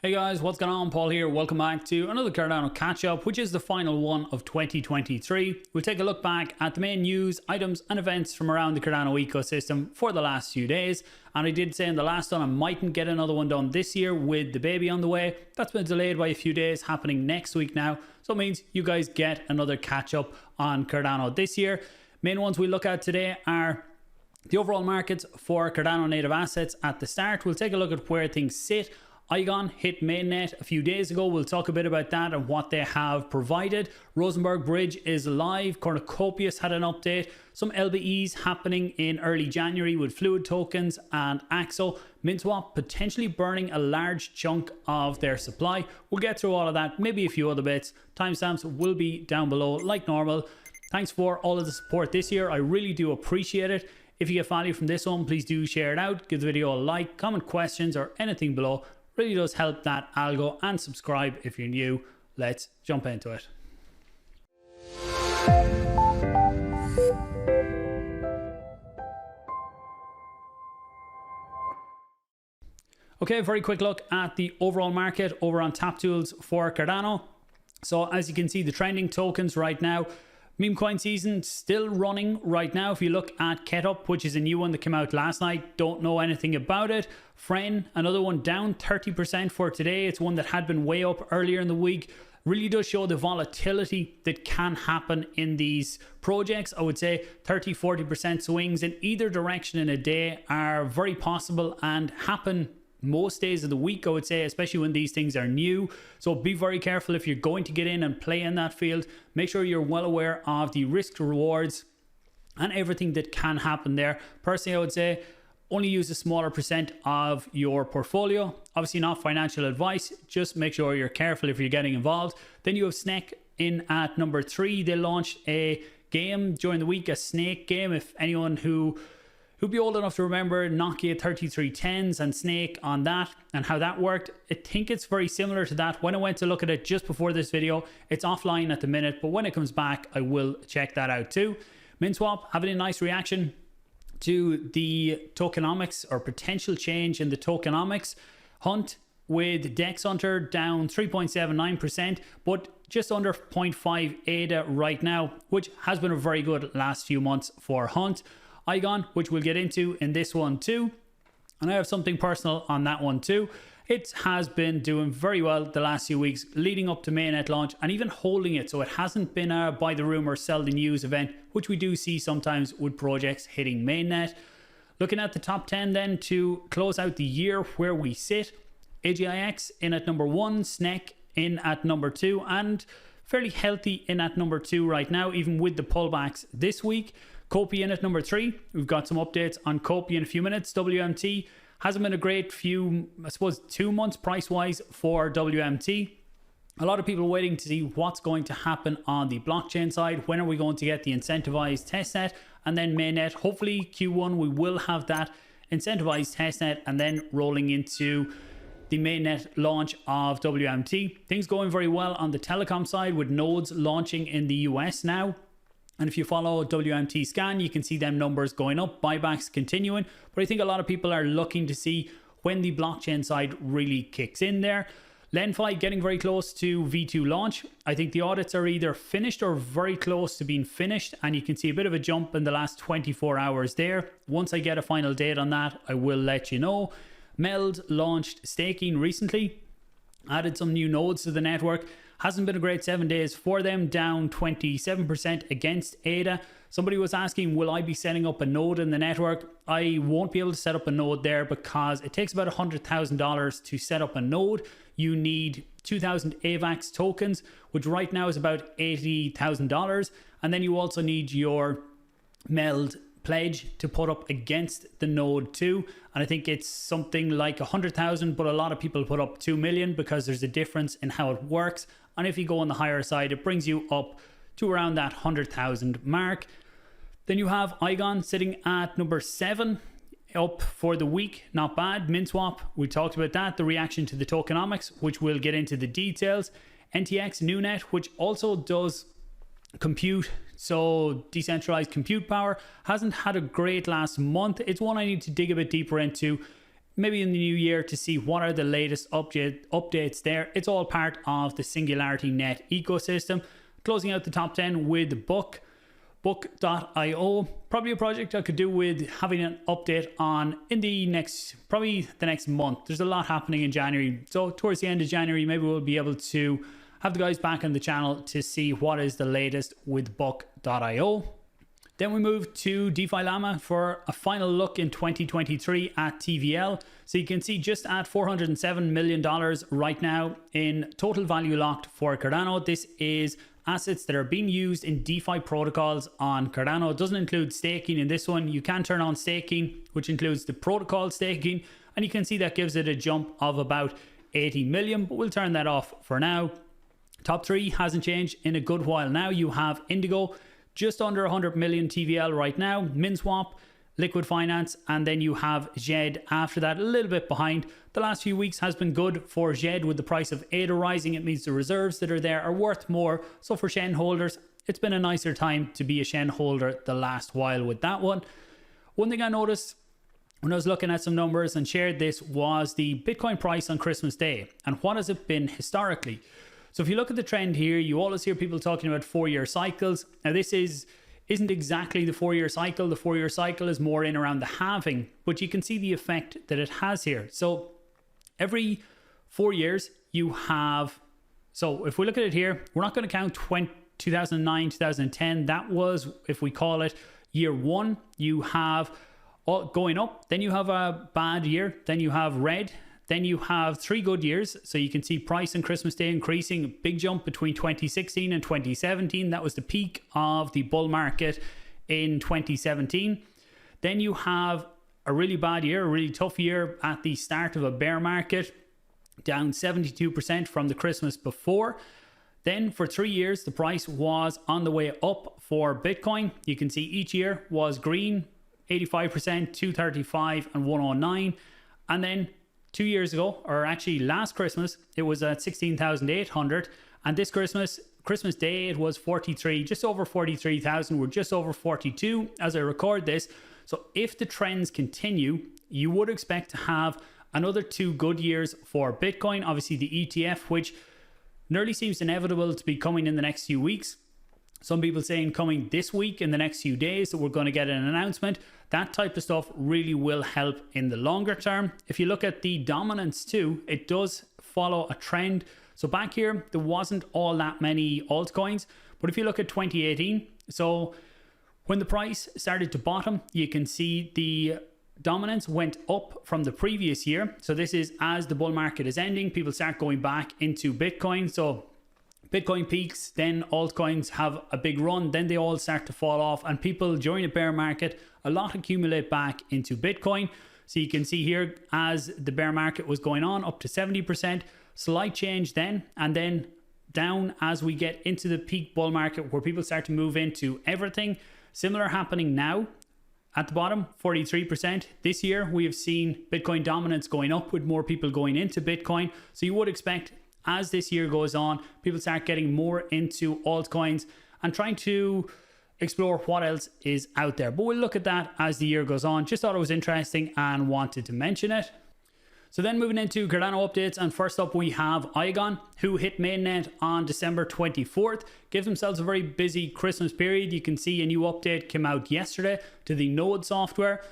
Hey guys, what's going on? Paul here. Welcome back to another Cardano catch-up, which is the final one of 2023. We'll take a look back at the main news, items and events from around the Cardano ecosystem for the last few days. And I did say in the last one I mightn't get another one done this year with the baby on the way. That's been delayed by a few days, happening next week now. So it means you guys get another catch-up on Cardano this year. Main ones we look at today are the overall markets for Cardano native assets at the start. We'll take a look at where things sit. IAGON hit mainnet a few days ago. We'll talk a bit about that and what they have provided. Rosenberg Bridge is live. Cornucopias had an update. Some LBEs happening in early January with fluid tokens and AXO. Minswap potentially burning a large chunk of their supply. We'll get through all of that, maybe a few other bits. Timestamps will be down below like normal. Thanks for all of the support this year. I really do appreciate it. If you get value from this one, please do share it out. Give the video a like, comment questions or anything below. Really does help that algo, and subscribe if you're new. Let's jump into it. Okay, very quick look at the overall market over on Tap Tools for Cardano. So as you can see, the trending tokens right now, meme coin season still running right now. If you look at Ketup, which is a new one that came out last night, don't know anything about it. Fren, another one down 30% for today. It's one that had been way up earlier in the week. Really does show the volatility that can happen in these projects. I would say 30-40% swings in either direction in a day are very possible and happen most days of the week, I would say, especially when these things are new. So be very careful if you're going to get in and play in that field. Make sure you're well aware of the risk rewards and everything that can happen there. Personally, I would say only use a smaller percent of your portfolio. Obviously not financial advice, just make sure you're careful if you're getting involved. Then you have Snake in at number 3. They launched a game during the week, a snake game. If anyone who'd be old enough to remember Nokia 3310s and Snake on that and how that worked, I think it's very similar to that. When I went to look at it just before this video, it's offline at the minute, but when it comes back, I will check that out too. Minswap having a nice reaction to the tokenomics or potential change in the tokenomics hunt, with Dex Hunter down 3.79%, but just under 0.5 ADA right now, which has been a very good last few months for Hunt. IAGON, which we'll get into in this one too, and I have something personal on that one too. It has been doing very well the last few weeks leading up to mainnet launch and even holding it, so it hasn't been a buy the rumor sell the news event, which we do see sometimes with projects hitting mainnet. Looking at the top 10 then to close out the year where we sit, AGIX in at number 1, Snake in at number 2, and fairly healthy in at number 2 right now, even with the pullbacks this week. Copi in at number 3. We've got some updates on Copi in a few minutes. WMT hasn't been a great few, I suppose, 2 months price-wise for WMT. A lot of people waiting to see what's going to happen on the blockchain side. When are we going to get the incentivized testnet and then mainnet? Hopefully Q1 we will have that incentivized testnet and then rolling into the mainnet launch of WMT. Things going very well on the telecom side with nodes launching in the US now. And if you follow WMT scan, you can see them numbers going up, buybacks continuing. But I think a lot of people are looking to see when the blockchain side really kicks in there. LenFi getting very close to V2 launch. I think the audits are either finished or very close to being finished. And you can see a bit of a jump in the last 24 hours there. Once I get a final date on that, I will let you know. Meld launched staking recently, added some new nodes to the network. Hasn't been a great 7 days for them, down 27% against ADA. Somebody was asking, will I be setting up a node in the network? I won't be able to set up a node there because it takes about $100,000 to set up a node. You need 2,000 AVAX tokens, which right now is about $80,000. And then you also need your Meld pledge to put up against the node too, and I think it's something like 100,000, but a lot of people put up 2 million because there's a difference in how it works. And if you go on the higher side, it brings you up to around that 100,000 mark. Then you have IAGON sitting at number 7, up for the week, not bad. Minswap, we talked about that, the reaction to the tokenomics, which we'll get into the details. NTX Newnet, which also does compute, so decentralized compute power, hasn't had a great last month. It's one I need to dig a bit deeper into. maybe in the new year to see what are the latest updates there. It's all part of the Singularity Net ecosystem. Closing out the top 10 with Book.io, probably a project I could do with having an update on in the next month. There's a lot happening in January, so towards the end of January maybe we'll be able to have the guys back on the channel to see what is the latest with Book.io. Then we move to DeFi Llama for a final look in 2023 at TVL. So you can see just at $407 million right now in total value locked for Cardano. This is assets that are being used in DeFi protocols on Cardano. It doesn't include staking in this one. You can turn on staking, which includes the protocol staking, and you can see that gives it a jump of about 80 million, but we'll turn that off for now. Top 3 hasn't changed in a good while now. You have Indigo, just under 100 million TVL right now, Minswap, Liquid Finance, and then you have Zed after that, a little bit behind. The last few weeks has been good for Zed with the price of ADA rising. It means the reserves that are there are worth more. So for Shen holders, it's been a nicer time to be a Shen holder the last while with that one. One thing I noticed when I was looking at some numbers and shared this was the Bitcoin price on Christmas Day. And what has it been historically? So if you look at the trend here, you always hear people talking about 4-year cycles. Now this isn't exactly the 4-year cycle. The 4-year cycle is more in around the halving, but you can see the effect that it has here. So every 4 years you have, so if we look at it here, we're not going to count 2009, 2010. That was, if we call it year 1, you have going up, then you have a bad year, then you have red, then you have 3 good years. So you can see price on Christmas Day increasing, a big jump between 2016 and 2017. That was the peak of the bull market in 2017. Then you have a really bad year, a really tough year at the start of a bear market, down 72% from the Christmas before. Then for 3 years, the price was on the way up for Bitcoin. You can see each year was green, 85%, 235 and 109. And then 2 years ago, or actually last Christmas, it was at 16,800, and this Christmas Day it was 43, just over 43,000. We're just over 42 as I record this. So if the trends continue, you would expect to have another 2 good years for Bitcoin. Obviously the ETF, which nearly seems inevitable to be coming in the next few weeks. Some people saying coming this week, in the next few days, that we're going to get an announcement. That type of stuff really will help in the longer term. If you look at the dominance too, it does follow a trend. So back here, there wasn't all that many altcoins. But if you look at 2018, so when the price started to bottom, you can see the dominance went up from the previous year. So this is as the bull market is ending, people start going back into Bitcoin. So Bitcoin peaks, then altcoins have a big run, then they all start to fall off, and people during a bear market, a lot accumulate back into Bitcoin. So you can see here as the bear market was going on up to 70%, slight change then, and then down as we get into the peak bull market where people start to move into everything. Similar happening now at the bottom, 43%. This year we have seen Bitcoin dominance going up with more people going into Bitcoin. So you would expect as this year goes on, people start getting more into altcoins and trying to explore what else is out there. But we'll look at that as the year goes on. Just thought it was interesting and wanted to mention it. So then moving into Cardano updates, and first up we have IAGON, who hit mainnet on December 24th. Give themselves a very busy Christmas period. You can see a new update came out yesterday to the Node software.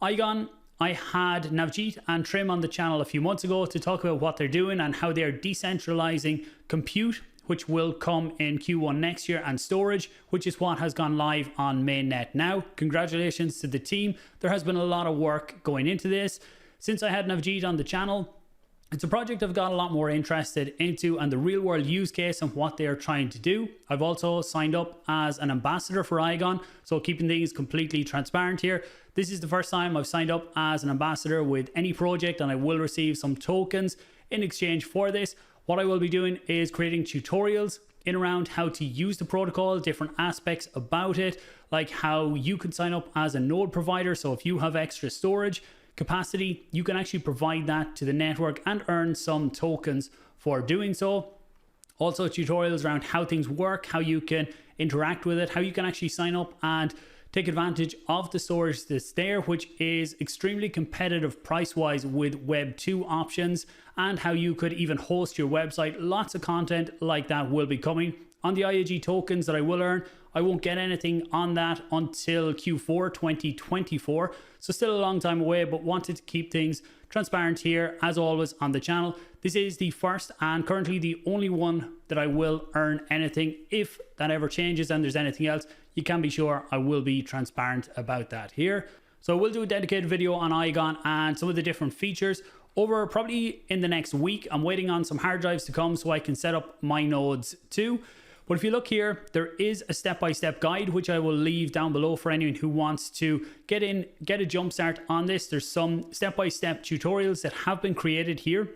IAGON, I had Navjeet and Trim on the channel a few months ago to talk about what they're doing and how they're decentralizing compute, which will come in Q1 next year, and storage, which is what has gone live on mainnet now. Congratulations to the team. There has been a lot of work going into this. Since I had Navjeet on the channel, it's a project I've got a lot more interested into and the real world use case and what they are trying to do. I've also signed up as an ambassador for IAGON, so keeping things completely transparent here. This is the first time I've signed up as an ambassador with any project, and I will receive some tokens in exchange for this. What I will be doing is creating tutorials in around how to use the protocol, different aspects about it, like how you can sign up as a node provider. So if you have extra storage capacity, you can actually provide that to the network and earn some tokens for doing so. Also tutorials around how things work, how you can interact with it, how you can actually sign up and take advantage of the storage that's there, which is extremely competitive price-wise with Web 2 options, and how you could even host your website. Lots of content like that will be coming. On the IAG tokens that I will earn, I won't get anything on that until Q4 2024. So still a long time away, but wanted to keep things transparent here as always on the channel. This is the first and currently the only one that I will earn anything. If that ever changes and there's anything else, you can be sure I will be transparent about that here. So we'll do a dedicated video on IAGON and some of the different features over probably in the next week. I'm waiting on some hard drives to come so I can set up my nodes too. But if you look here, there is a step-by-step guide, which I will leave down below for anyone who wants to get a jump start on this. There's some step-by-step tutorials that have been created here,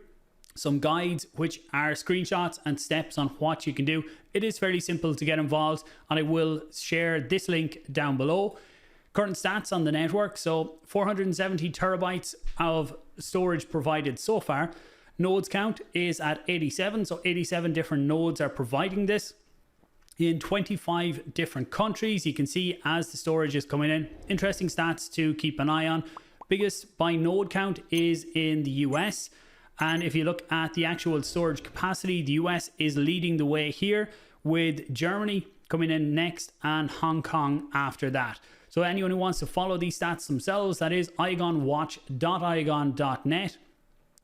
some guides, which are screenshots and steps on what you can do. It is fairly simple to get involved, and I will share this link down below. Current stats on the network, so 470 terabytes of storage provided so far. Nodes count is at 87, so 87 different nodes are providing this in 25 different countries. You can see as the storage is coming in. Interesting stats to keep an eye on. Biggest by node count is in the US. And if you look at the actual storage capacity, the US is leading the way here, with Germany coming in next and Hong Kong after that. So anyone who wants to follow these stats themselves, that is iagonwatch.iagon.net.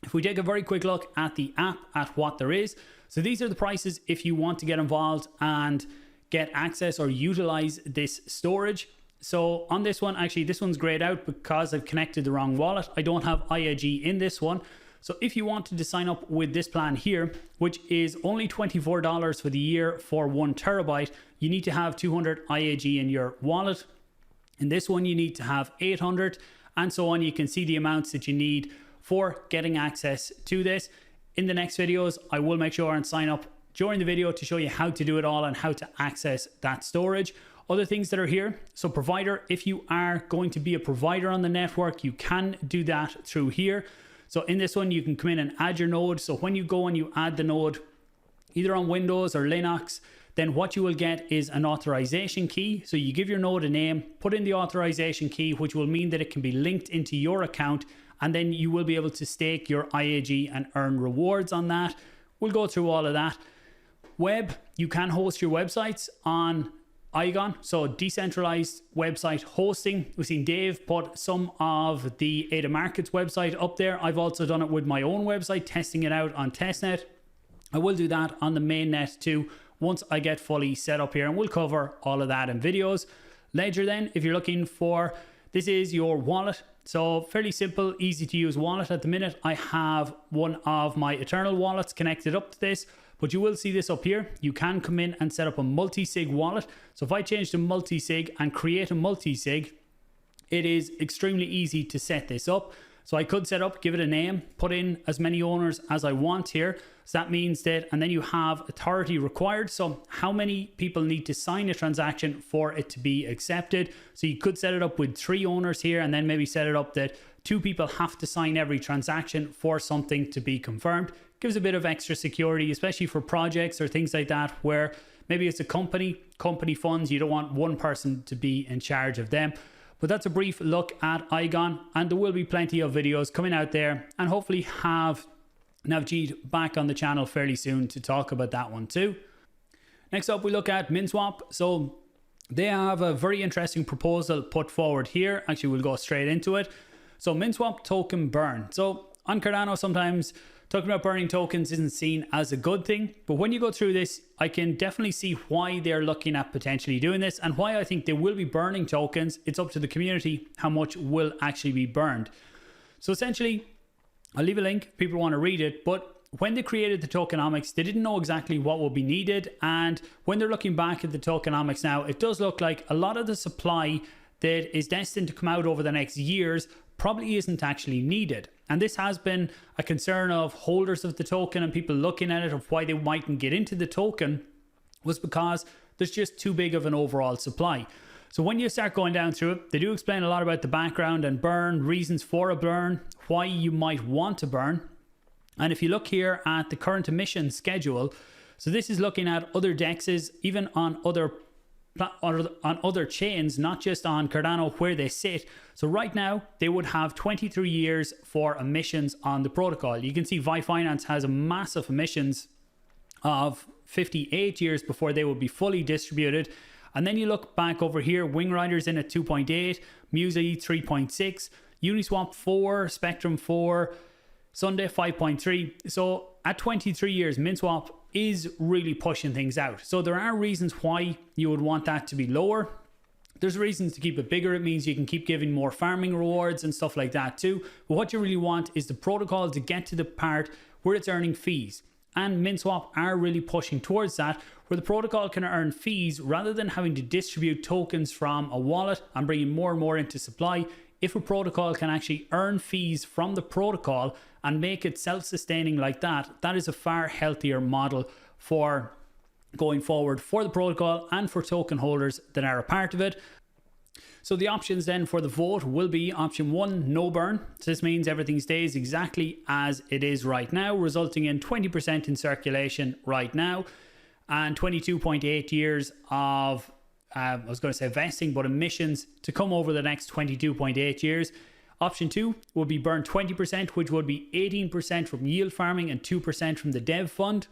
If we take a very quick look at the app, at what there is, so these are the prices if you want to get involved and get access or utilize this storage. So on this one, actually this one's grayed out because I've connected the wrong wallet. I don't have IAG in this one. So if you wanted to sign up with this plan here, which is only $24 for the year for 1 terabyte, you need to have 200 IAG in your wallet. In this one, you need to have 800 and so on. You can see the amounts that you need for getting access to this. In the next videos, I will make sure and sign up during the video to show you how to do it all and how to access that storage. Other things that are here, so provider, if you are going to be a provider on the network, you can do that through here. So in this one, you can come in and add your node. So when you go and you add the node, either on Windows or Linux, then what you will get is an authorization key. So you give your node a name, put in the authorization key, which will mean that it can be linked into your account, and then you will be able to stake your IAG and earn rewards on that. We'll go through all of that. Web, you can host your websites on IAGON, so decentralized website hosting. We've seen Dave put some of the ADA Markets website up there. I've also done it with my own website, testing it out on testnet. I will do that on the mainnet too once I get fully set up here, and we'll cover all of that in videos. Ledger then, if you're looking for, this is your wallet. So fairly simple, easy to use wallet. At the minute, I have one of my Eternal wallets connected up to this, but you will see this up here. You can come in and set up a multi-sig wallet. So if I change to multi-sig and create a multi-sig, it is extremely easy to set this up. So I could set up, give it a name, put in as many owners as I want here. So that means that, and then you have authority required. So how many people need to sign a transaction for it to be accepted? So you could set it up with 3 owners here, and then maybe set it up that 2 people have to sign every transaction for something to be confirmed. Gives a bit of extra security, especially for projects or things like that, where maybe it's a company funds, you don't want one person to be in charge of them. But that's a brief look at IAGON, and there will be plenty of videos coming out there, and hopefully have Navjeet back on the channel fairly soon to talk about that one too. Next up, we look at Minswap. So they have a very interesting proposal put forward here. Actually, we'll go straight into it. So Minswap token burn. So on Cardano, sometimes talking about burning tokens isn't seen as a good thing, but when you go through this, I can definitely see why they're looking at potentially doing this and why I think they will be burning tokens. It's up to the community how much will actually be burned. So essentially, I'll leave a link if people want to read it, but when they created the tokenomics, they didn't know exactly what would be needed. And when they're looking back at the tokenomics now, it does look like a lot of the supply that is destined to come out over the next years probably isn't actually needed. And this has been a concern of holders of the token and people looking at it, of why they mightn't get into the token, was because there's just too big of an overall supply. So when you start going down through it, they do explain a lot about the background and burn, reasons for a burn, why you might want to burn. And if you look here at the current emission schedule, so this is looking at other dexes, even on other on other chains, not just on Cardano where they sit. So right now they would have 23 years for emissions on the protocol. You can see Vi Finance has a massive emissions of 58 years before they will be fully distributed. And then you look back over here, Wing Rider's in at 2.8, Musi 3.6, Uniswap 4, Spectrum 4, Sunday 5.3. So at 23 years, Minswap is really pushing things out. So there are reasons why you would want that to be lower. There's reasons to keep it bigger. It means you can keep giving more farming rewards and stuff like that too. But what you really want is the protocol to get to the part where it's earning fees. And Minswap are really pushing towards that, where the protocol can earn fees rather than having to distribute tokens from a wallet and bringing more and more into supply. If a protocol can actually earn fees from the protocol and make it self-sustaining like that, that is a far healthier model for going forward for the protocol and for token holders that are a part of it. So the options then for the vote will be option 1, no burn. So this means everything stays exactly as it is right now, resulting in 20% in circulation right now and 22.8 years of, I was going to say vesting, but emissions to come over the next 22.8 years. Option 2 will be burn 20%, which would be 18% from yield farming and 2% from the dev fund.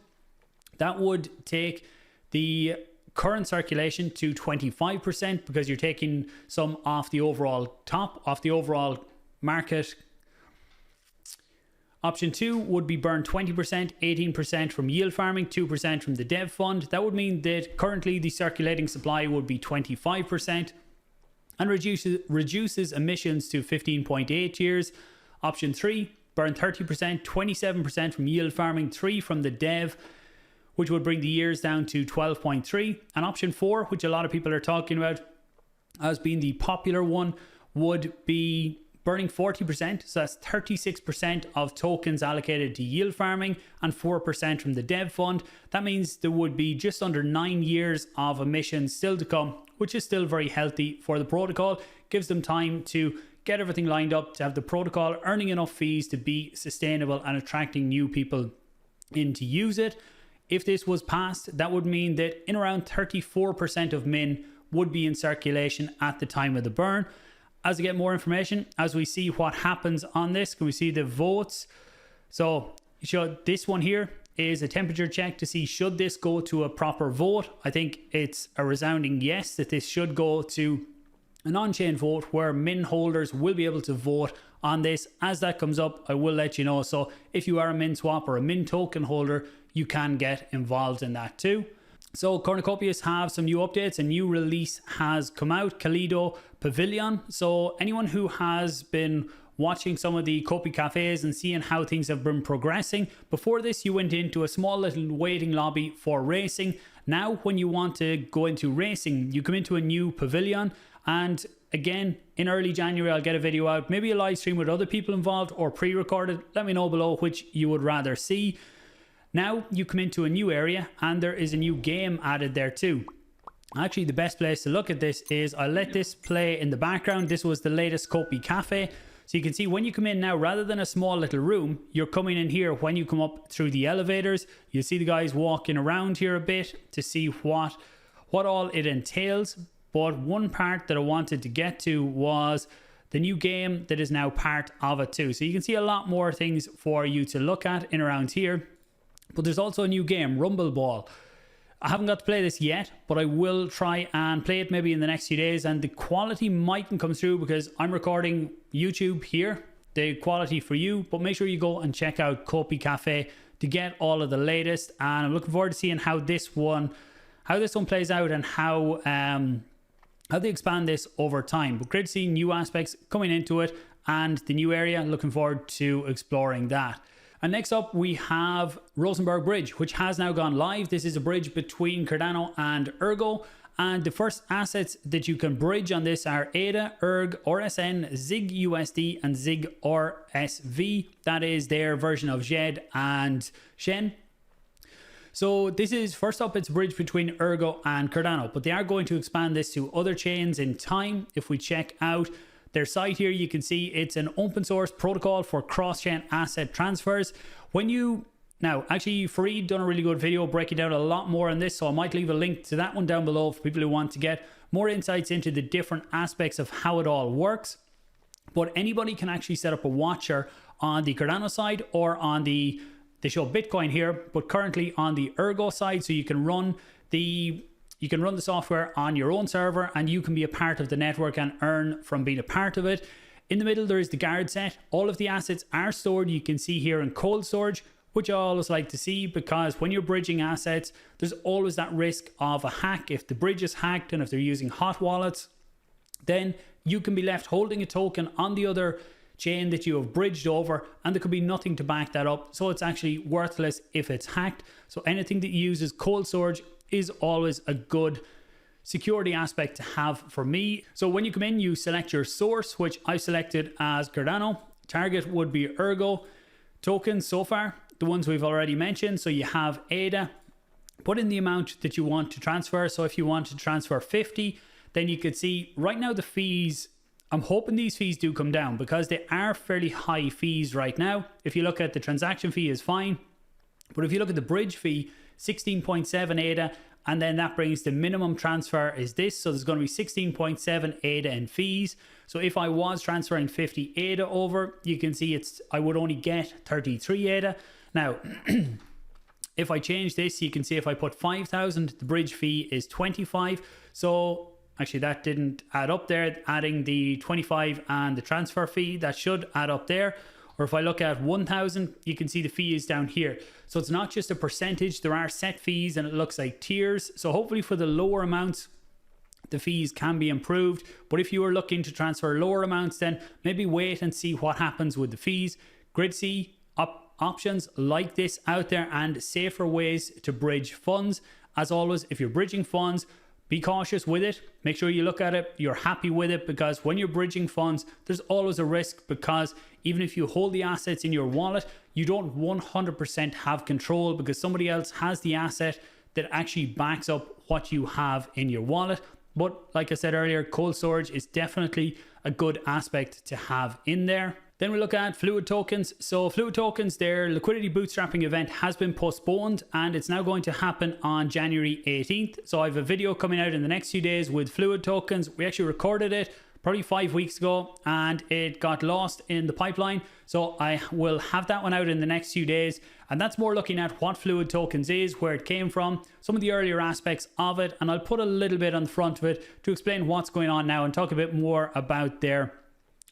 That would take the current circulation to 25% because you're taking some off the overall market. Option 2 would be burn 20%, 18% from yield farming, 2% from the dev fund. That would mean that currently the circulating supply would be 25% and reduces emissions to 15.8 years. Option 3, burn 30%, 27% from yield farming, 3% from the dev, which would bring the years down to 12.3. And option 4, which a lot of people are talking about as being the popular one, would be burning 40%. So that's 36% of tokens allocated to yield farming and 4% from the dev fund. That means there would be just under 9 years of emissions still to come, which is still very healthy for the protocol. Gives them time to get everything lined up to have the protocol earning enough fees to be sustainable and attracting new people in to use it. If this was passed, that would mean that in around 34% of min would be in circulation at the time of the burn. As we get more information, as we see what happens on this, can we see the votes? So this one here is a temperature check to see should this go to a proper vote. I think it's a resounding yes that this should go to an on-chain vote where min holders will be able to vote on this. As that comes up, I will let you know. So if you are a Minswap or a min token holder, you can get involved in that too. So Cornucopias have some new updates. A new release has come out, Kaleido Pavilion. So anyone who has been watching some of the Kopi cafes and seeing how things have been progressing, before this you went into a small little waiting lobby for racing. Now when you want to go into racing, you come into a new pavilion, and again in early January I'll get a video out, maybe a live stream with other people involved or pre-recorded. Let me know below which you would rather see. Now you come into a new area and there is a new game added there too. Actually, the best place to look at this is I'll let this play in the background. This was the latest Kopi Cafe. So you can see when you come in now, rather than a small little room, you're coming in here. When you come up through the elevators, you'll see the guys walking around here a bit to see what all it entails. But one part that I wanted to get to was the new game that is now part of it too. So you can see a lot more things for you to look at in around here. But there's also a new game, Rumble Ball. I haven't got to play this yet, but I will try and play it maybe in the next few days. And the quality mightn't come through because I'm recording YouTube here, the quality for you. But make sure you go and check out Kopi Cafe to get all of the latest. And I'm looking forward to seeing how this one plays out and how they expand this over time. But great to see new aspects coming into it and the new area. Looking forward to exploring that. And next up, we have Rosenberg Bridge, which has now gone live. This is a bridge between Cardano and Ergo. And the first assets that you can bridge on this are ADA, ERG, RSN, ZIG USD, and ZIG RSV. That is their version of ZED and Shen. So this is, first up, it's a bridge between Ergo and Cardano, but they are going to expand this to other chains in time. If we check out their site here, you can see it's an open source protocol for cross-chain asset transfers. When you Now, actually, Fareed done a really good video breaking down a lot more on this, so I might leave a link to that one down below for people who want to get more insights into the different aspects of how it all works. But anybody can actually set up a watcher on the Cardano side or on they show Bitcoin here, but currently on the Ergo side, so you can run the software on your own server and you can be a part of the network and earn from being a part of it. In the middle, there is the guard set. All of the assets are stored, you can see here, in cold storage, which I always like to see, because when you're bridging assets, there's always that risk of a hack. If the bridge is hacked and if they're using hot wallets, then you can be left holding a token on the other chain that you have bridged over, and there could be nothing to back that up. So it's actually worthless if it's hacked. So anything that uses cold storage is always a good security aspect to have for me. So when you come in, you select your source, which I selected as Cardano. Target would be Ergo. Tokens so far, the ones we've already mentioned. So you have ADA. Put in the amount that you want to transfer. So if you want to transfer 50, then you could see right now the fees. I'm hoping these fees do come down because they are fairly high fees right now. If you look at the transaction fee is fine, but if you look at the bridge fee, 16.7 ADA, and then that brings the minimum transfer is this. So there's going to be 16.7 ADA in fees. So if I was transferring 50 ADA over, you can see I would only get 33 ADA. Now, if I change this, you can see if I put 5,000, the bridge fee is 25. So actually, that didn't add up there. Adding the 25 and the transfer fee, that should add up there. Or if I look at 1,000, you can see the fee is down here. So it's not just a percentage. There are set fees and it looks like tiers. So hopefully for the lower amounts, the fees can be improved. But if you are looking to transfer lower amounts, then maybe wait and see what happens with the fees. Grid C options like this out there and safer ways to bridge funds. As always, if you're bridging funds, be cautious with it. Make sure you look at it, you're happy with it, because when you're bridging funds, there's always a risk, because even if you hold the assets in your wallet, you don't 100% have control, because somebody else has the asset that actually backs up what you have in your wallet. But like I said earlier, cold storage is definitely a good aspect to have in there. Then we look at Fluid tokens. So Fluid tokens, their liquidity bootstrapping event has been postponed and it's now going to happen on January 18th. So I have a video coming out in the next few days with Fluid tokens. We actually recorded it probably 5 weeks ago and it got lost in the pipeline. So I will have that one out in the next few days. And that's more looking at what Fluid tokens is, where it came from, some of the earlier aspects of it. And I'll put a little bit on the front of it to explain what's going on now and talk a bit more about their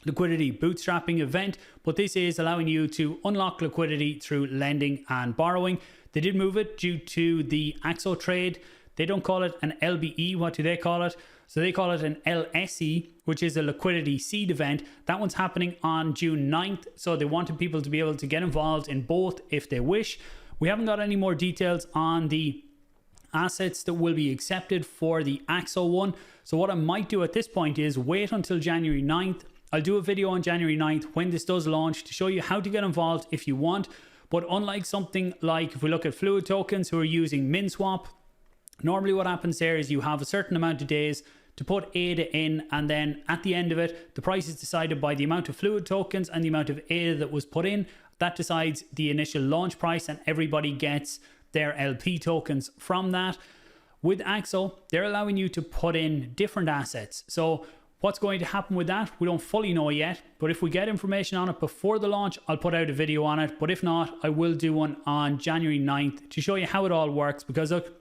liquidity bootstrapping event. But this is allowing you to unlock liquidity through lending and borrowing. They did move it due to the AXO trade. They don't call it an LBE. What do they call it? So they call it an LSE, which is a liquidity seed event. That one's happening on June 9th. So they wanted people to be able to get involved in both if they wish. We haven't got any more details on the assets that will be accepted for the AXO one. So what I might do at this point is wait until January 9th. I'll do a video on January 9th when this does launch to show you how to get involved if you want. But unlike something like if we look at Fluid tokens who are using Minswap, normally what happens there is you have a certain amount of days to put ADA in, and then at the end of it, the price is decided by the amount of Fluid tokens and the amount of ADA that was put in. That decides the initial launch price and everybody gets their LP tokens from that. With AXO, they're allowing you to put in different assets. So what's going to happen with that, we don't fully know yet, but if we get information on it before the launch, I'll put out a video on it. But if not, I will do one on January 9th to show you how it all works, because look,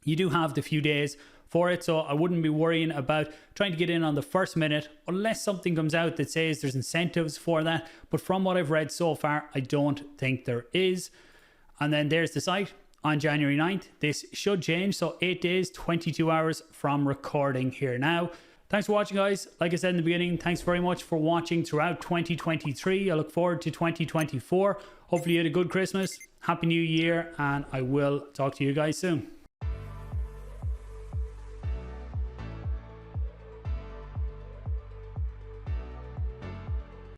you do have the few days for it, so I wouldn't be worrying about trying to get in on the first minute unless something comes out that says there's incentives for that. But from what I've read so far, I don't think there is. And then there's the site on January 9th. This should change, so 8 days, 22 hours from recording here now. Thanks for watching, guys. Like I said in the beginning, thanks very much for watching throughout 2023. I look forward to 2024. Hopefully you had a good Christmas, Happy New Year, and I will talk to you guys soon.